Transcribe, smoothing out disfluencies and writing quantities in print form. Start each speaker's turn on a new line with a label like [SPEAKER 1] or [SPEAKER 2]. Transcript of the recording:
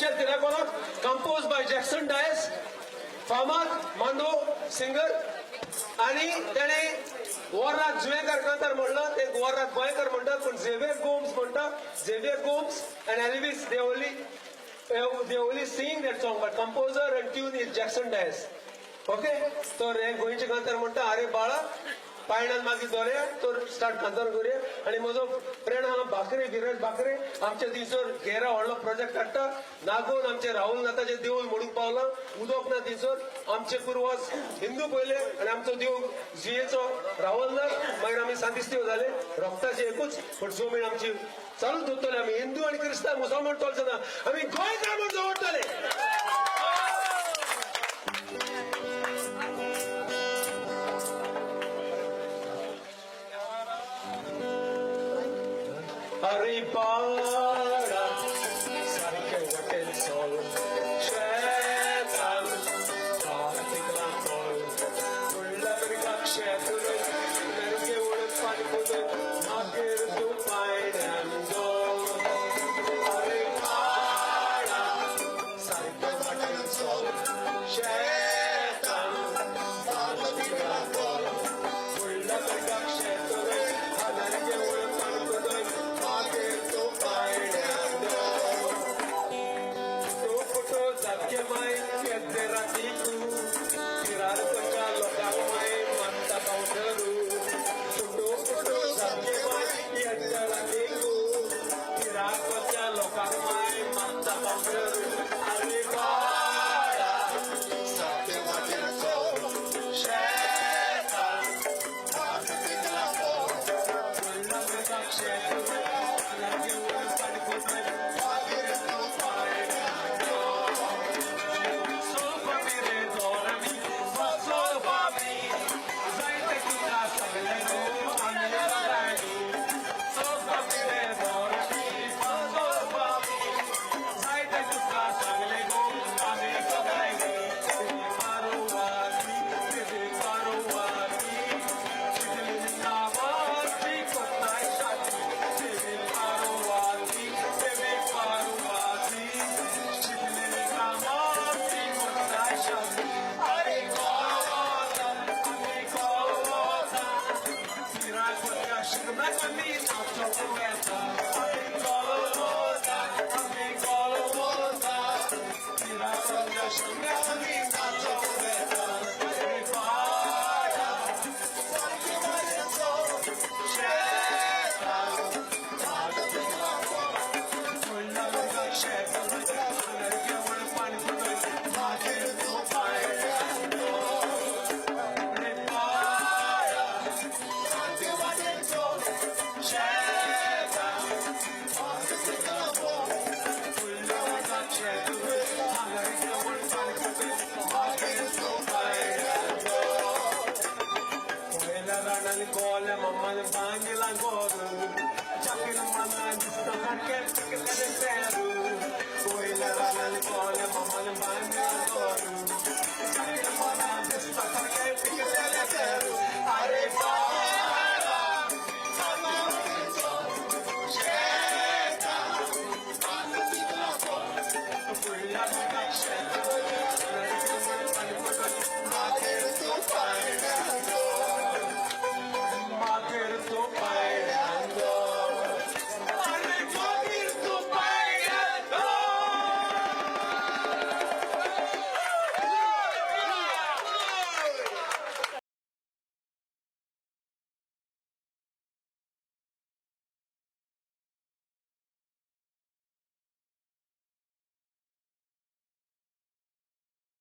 [SPEAKER 1] Michel Tirakola, composed by Jackson Dias, फामाद मांडो singer आणि त्याने गोवर्रात जुवेकर नंतर म्हणलं ते गोवर्रात गोयकर म्हणतात पण झेवियर गोम्स म्हणतात Xavier Gomes and Elvis they only sing that song but composer and tune is Jackson Dias. Okay तर हे गोंयचे कांतार म्हणटा अरे बाळा पायणान मागीर दोऱ्या तर स्टार्ट कांतार करूया आणि म्हजो फ्रेंड हांगा भाकरे गिरज भाकरे आमच्या दिसर घेरा व्हडलो प्रोजेक्ट हाडटा नागोवन आमचे राहुल नाथाचे देवूळ मोडूंक पावला उदक ना दिसर आमचे पुर्वज हिंदू पयले आणि आमचो देव जुयेचो राहुल नाथ मागीर आमी सांतिस्तीव जाले रक्ताचे एकूच पण जमीन आमची चालूच दवरतले आमी हिंदू आणि क्रिस्तांव मुसलमान चलचना आमी गोंयकार म्हूण दवरतले